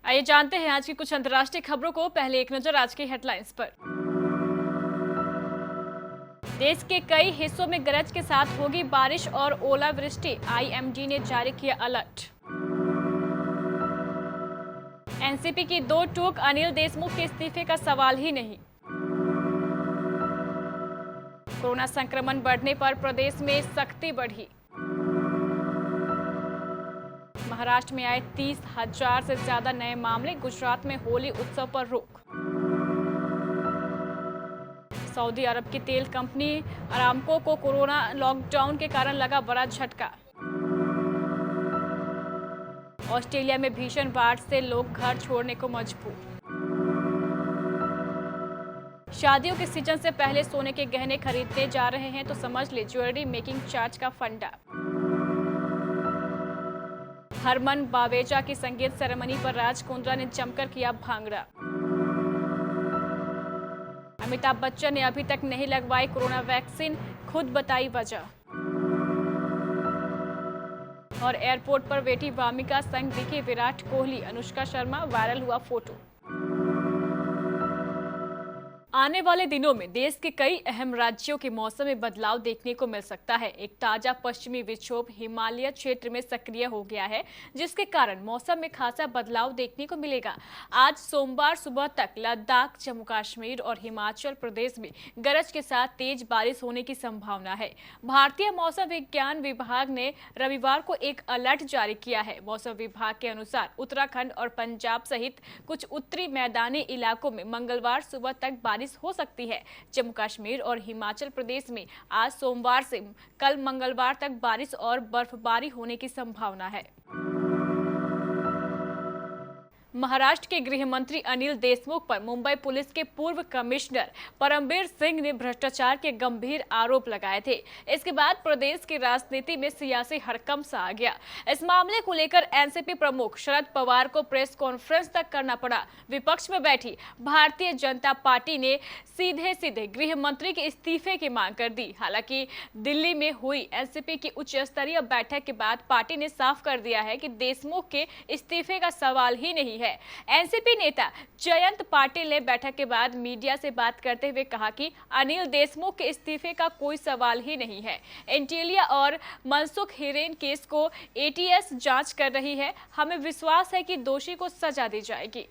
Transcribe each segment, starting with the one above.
आइए जानते हैं आज की कुछ अंतर्राष्ट्रीय खबरों को। पहले एक नजर आज की हेडलाइंस पर। देश के कई हिस्सों में गरज के साथ होगी बारिश और ओलावृष्टि, आईएमडी ने जारी किया अलर्ट। एनसीपी की दो टूक, अनिल देशमुख के इस्तीफे का सवाल ही नहीं। कोरोना संक्रमण बढ़ने पर प्रदेश में सख्ती बढ़ी। महाराष्ट्र में आए 30,000 से ज्यादा नए मामले, गुजरात में होली उत्सव पर रोक। सऊदी अरब की तेल कंपनी अरामको को कोरोना लॉकडाउन के कारण लगा बड़ा झटका। ऑस्ट्रेलिया में भीषण बाढ़ से लोग घर छोड़ने को मजबूर। शादियों के सीजन से पहले सोने के गहने खरीदने जा रहे हैं तो समझ ले ज्वेलरी मेकिंग चार्ज का फंडा। हरमन बावेजा की संगीत सेरेमनी पर राज कुंद्रा ने जमकर किया भांगड़ा। अमिताभ बच्चन ने अभी तक नहीं लगवाई कोरोना वैक्सीन, खुद बताई वजह। और एयरपोर्ट पर बेटी वामिका संग दिखे विराट कोहली, अनुष्का शर्मा, वायरल हुआ फोटो। आने वाले दिनों में देश के कई अहम राज्यों के मौसम में बदलाव देखने को मिल सकता है। एक ताजा पश्चिमी विक्षोभ हिमालय क्षेत्र में सक्रिय हो गया है, जिसके कारण मौसम में खासा बदलाव देखने को मिलेगा। आज सोमवार सुबह तक लद्दाख, जम्मू कश्मीर और हिमाचल प्रदेश में गरज के साथ तेज बारिश होने की संभावना है। भारतीय मौसम विज्ञान विभाग ने रविवार को एक अलर्ट जारी किया है। मौसम विभाग के अनुसार उत्तराखंड और पंजाब सहित कुछ उत्तरी मैदानी इलाकों में मंगलवार सुबह तक बारिश हो सकती है। जम्मू कश्मीर और हिमाचल प्रदेश में आज सोमवार से कल मंगलवार तक बारिश और बर्फबारी होने की संभावना है। महाराष्ट्र के गृह मंत्री अनिल देशमुख पर मुंबई पुलिस के पूर्व कमिश्नर परमबीर सिंह ने भ्रष्टाचार के गंभीर आरोप लगाए थे। इसके बाद प्रदेश की राजनीति में सियासी हड़कंप सा आ गया। इस मामले को लेकर एनसीपी प्रमुख शरद पवार को प्रेस कॉन्फ्रेंस तक करना पड़ा। विपक्ष में बैठी भारतीय जनता पार्टी ने सीधे गृह मंत्री के इस्तीफे की मांग कर दी। हालांकि दिल्ली में हुई एनसीपी की उच्च स्तरीय बैठक के बाद पार्टी ने साफ कर दिया है कि देशमुख के इस्तीफे का सवाल ही नहीं है। एनसीपी नेता जयंत पाटिल ने बैठक के बाद मीडिया से बात करते हुए कहा कि अनिल देशमुख के इस्तीफे का कोई सवाल ही नहीं है। एंटीलिया और मनसुख हिरेन केस को एटीएस जांच कर रही है। हमें विश्वास है कि दोषी को सजा दी जाएगी।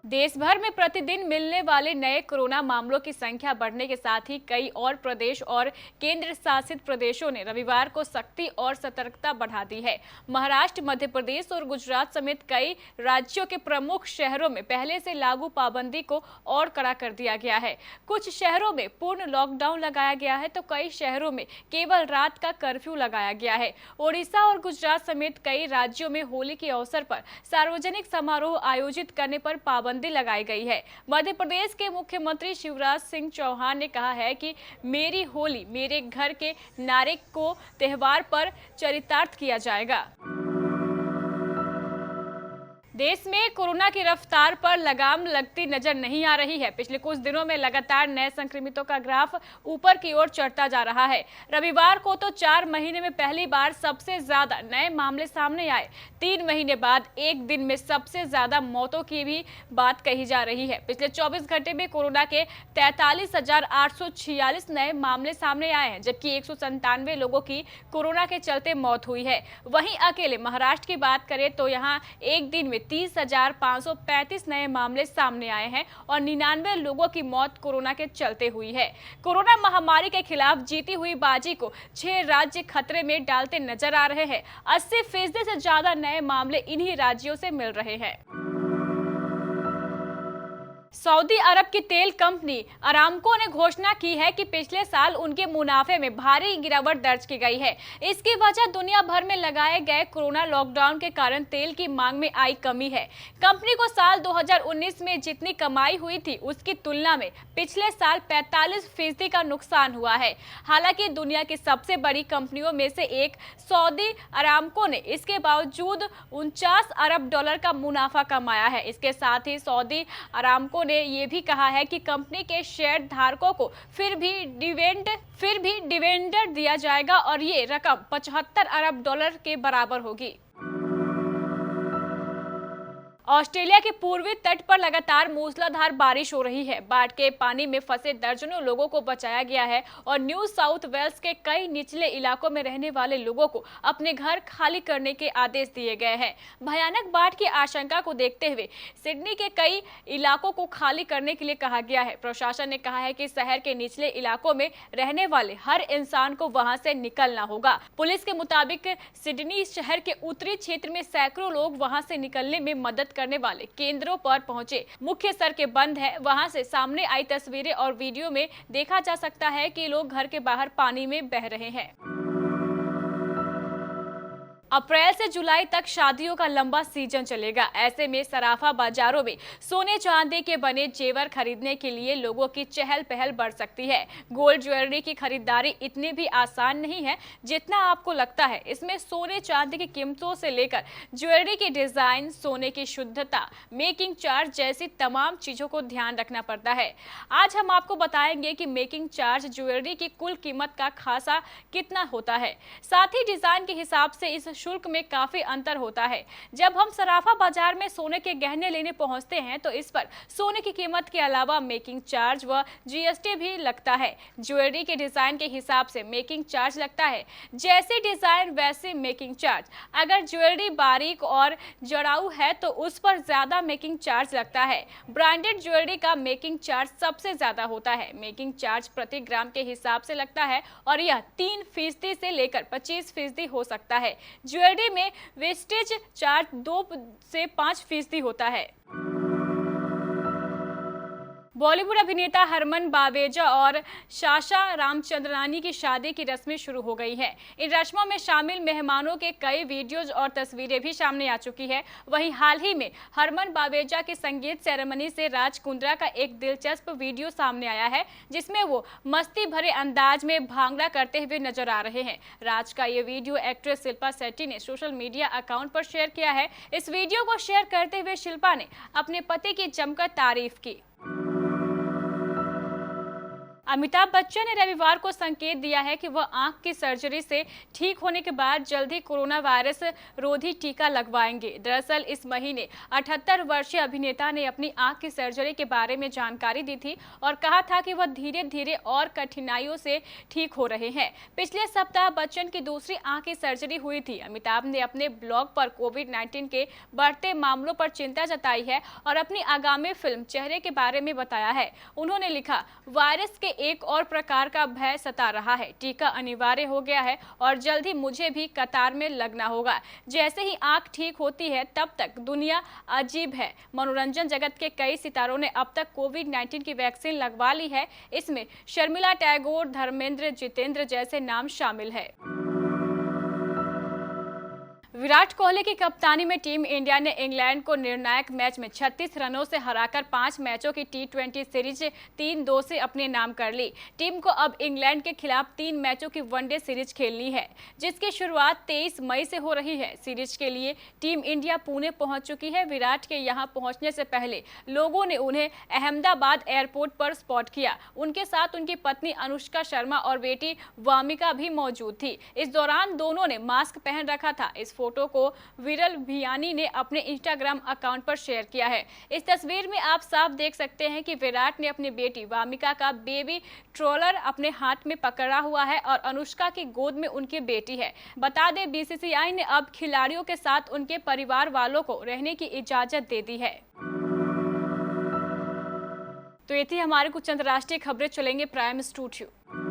देश भर में प्रतिदिन मिलने वाले नए कोरोना मामलों की संख्या बढ़ने के साथ ही कई और प्रदेश और केंद्र शासित प्रदेशों ने रविवार को सख्ती और सतर्कता बढ़ा दी है। महाराष्ट्र, मध्य प्रदेश और गुजरात समेत कई राज्यों के प्रमुख शहरों में पहले से लागू पाबंदी को और कड़ा कर दिया गया है। कुछ शहरों में पूर्ण लॉकडाउन लगाया गया है तो कई शहरों में केवल रात का कर्फ्यू लगाया गया है। ओडिशा और गुजरात समेत कई राज्यों में होली के अवसर पर सार्वजनिक समारोह आयोजित करने पर पाबंदी लगाई गई है। मध्य प्रदेश के मुख्यमंत्री शिवराज सिंह चौहान ने कहा है कि मेरी होली मेरे घर के नारे को त्योहार पर चरितार्थ किया जाएगा। देश में कोरोना की रफ्तार पर लगाम लगती नजर नहीं आ रही है। पिछले कुछ दिनों में लगातार नए संक्रमितों का ग्राफ ऊपर की ओर चढ़ता जा रहा है। रविवार को तो 4 महीने में पहली बार सबसे ज्यादा नए मामले सामने आए। 3 महीने बाद एक दिन में सबसे ज्यादा मौतों की भी बात कही जा रही है। पिछले 24 घंटे में कोरोना के 43,846 नए मामले सामने आए हैं, जबकि 197 लोगों की कोरोना के चलते मौत हुई है। वहीं अकेले महाराष्ट्र की बात करें तो यहाँ एक दिन में 30,535 नए मामले सामने आए हैं और 99 लोगों की मौत कोरोना के चलते हुई है। कोरोना महामारी के खिलाफ जीती हुई बाजी को 6 राज्य खतरे में डालते नजर आ रहे हैं। 80% से ज्यादा नए मामले इन्हीं राज्यों से मिल रहे हैं। सऊदी अरब की तेल कंपनी अरामको ने घोषणा की है कि पिछले साल उनके मुनाफे में भारी गिरावट दर्ज की गई है। इसकी वजह दुनिया भर में लगाए गए कोरोना लॉकडाउन के कारण तेल की मांग में आई कमी है। कंपनी को साल 2019 में जितनी कमाई हुई थी उसकी तुलना में पिछले साल 45% का नुकसान हुआ है। हालांकि दुनिया की सबसे बड़ी कंपनियों में से एक सऊदी अरामको ने इसके बावजूद 49 अरब डॉलर का मुनाफा कमाया है। इसके साथ ही सऊदी अरामको ने यह भी कहा है कि कंपनी के शेयर धारकों को फिर भी डिविडेंड दिया जाएगा और ये रकम 75 अरब डॉलर के बराबर होगी। ऑस्ट्रेलिया के पूर्वी तट पर लगातार मूसलाधार बारिश हो रही है। बाढ़ के पानी में फंसे दर्जनों लोगों को बचाया गया है और न्यू साउथ वेल्स के कई निचले इलाकों में रहने वाले लोगों को अपने घर खाली करने के आदेश दिए गए हैं। भयानक बाढ़ की आशंका को देखते हुए सिडनी के कई इलाकों को खाली करने के लिए कहा गया है। प्रशासन ने कहा है कि शहर के निचले इलाकों में रहने वाले हर इंसान को वहां से निकलना होगा। पुलिस के मुताबिक सिडनी शहर के उत्तरी क्षेत्र में सैकड़ों लोग वहां से निकलने में मदद करने वाले केंद्रों पर पहुंचे। मुख्य सड़कें बंद है। वहां से सामने आई तस्वीरें और वीडियो में देखा जा सकता है कि लोग घर के बाहर पानी में बह रहे हैं। अप्रैल से जुलाई तक शादियों का लंबा सीजन चलेगा। ऐसे में सराफा बाजारों में सोने चांदी के बने जेवर खरीदने के लिए लोगों की चहल पहल बढ़ सकती है। गोल्ड ज्वेलरी की खरीदारी इतनी भी आसान नहीं है जितना आपको लगता है। इसमें सोने चांदी की कीमतों से लेकर ज्वेलरी की डिजाइन, सोने की शुद्धता, मेकिंग चार्ज जैसी तमाम चीजों को ध्यान रखना पड़ता है। आज हम आपको बताएंगे कि मेकिंग चार्ज ज्वेलरी की कुल कीमत का खासा कितना होता है। साथ ही डिजाइन के हिसाब से इस शुल्क में काफी अंतर होता है। जब हम सराफा बाजार में सोने के गहने लेने पहुंचते हैं तो इस पर सोने की कीमत के अलावा मेकिंग चार्ज व जीएसटी भी लगता है। ज्वेलरी के डिजाइन के हिसाब से मेकिंग चार्ज लगता है। जैसे डिजाइन वैसे मेकिंग चार्ज। अगर ज्वेलरी बारीक और जड़ाऊ है तो उस पर ज्यादा मेकिंग चार्ज लगता है। ब्रांडेड ज्वेलरी का मेकिंग चार्ज सबसे ज्यादा होता है। मेकिंग चार्ज प्रति ग्राम के हिसाब से लगता है और यह 3% से लेकर 25% हो सकता है। ज्वेलरी में वेस्टेज चार्ज 2 से 5% होता है। बॉलीवुड अभिनेता हरमन बावेजा और साशा रामचंद्रानी की शादी की रस्में शुरू हो गई हैं। इन रस्मों में शामिल मेहमानों के कई वीडियोज और तस्वीरें भी सामने आ चुकी है। वहीं हाल ही में हरमन बावेजा की संगीत सेरेमनी से राज कुंद्रा का एक दिलचस्प वीडियो सामने आया है जिसमें वो मस्ती भरे अंदाज में भांगड़ा करते हुए नजर आ रहे हैं। राज का ये वीडियो एक्ट्रेस शिल्पा शेट्टी ने सोशल मीडिया अकाउंट पर शेयर किया है। इस वीडियो को शेयर करते हुए शिल्पा ने अपने पति की जमकर तारीफ की। अमिताभ बच्चन ने रविवार को संकेत दिया है कि वह आंख की सर्जरी से ठीक होने के बाद जल्द ही कोरोना वायरस रोधी टीका लगवाएंगे। दरअसल इस महीने 78 वर्षीय अभिनेता ने अपनी आंख की सर्जरी के बारे में जानकारी दी थी और कहा था कि वह धीरे धीरे और कठिनाइयों से ठीक हो रहे हैं। पिछले सप्ताह बच्चन की दूसरी आंख की सर्जरी हुई थी। अमिताभ ने अपने ब्लॉग पर कोविड-19 के बढ़ते मामलों पर चिंता जताई है और अपनी आगामी फिल्म चेहरे के बारे में बताया है। उन्होंने लिखा, वायरस के एक और प्रकार का भय सता रहा है। टीका अनिवार्य हो गया है और जल्द ही मुझे भी कतार में लगना होगा। जैसे ही आंख ठीक होती है तब तक दुनिया अजीब है। मनोरंजन जगत के कई सितारों ने अब तक कोविड-19 की वैक्सीन लगवा ली है। इसमें शर्मिला टैगोर, धर्मेंद्र, जितेंद्र जैसे नाम शामिल है। विराट कोहली की कप्तानी में टीम इंडिया ने इंग्लैंड को निर्णायक मैच में 36 रनों से हराकर 5 मैचों की T20 सीरीज 3-2 से अपने नाम कर ली। टीम को अब इंग्लैंड के खिलाफ 3 मैचों की वनडे सीरीज खेलनी है जिसकी शुरुआत 23 मई से हो रही है। सीरीज के लिए टीम इंडिया पुणे पहुंच चुकी है। विराट के यहां पहुंचने से पहले लोगों ने उन्हें अहमदाबाद एयरपोर्ट पर स्पॉट किया। उनके साथ उनकी पत्नी अनुष्का शर्मा और बेटी वामिका भी मौजूद थी। इस दौरान दोनों ने मास्क पहन रखा था। इस फोटो को विरल भियानी ने अपने इंस्टाग्राम अकाउंट पर शेयर किया है। इस तस्वीर में आप साफ देख सकते हैं कि विराट ने अपनी बेटी वामिका का बेबी ट्रोलर अपने हाथ में पकड़ा हुआ है और अनुष्का की गोद में उनकी बेटी है। बता दें, बीसीसीआई ने अब खिलाड़ियों के साथ उनके परिवार वालों को रहने की इजाजत दे दी है। तो ये थी हमारे कुछ अंतर्राष्ट्रीय खबरें। चलेंगे प्राइम स्टूडियो।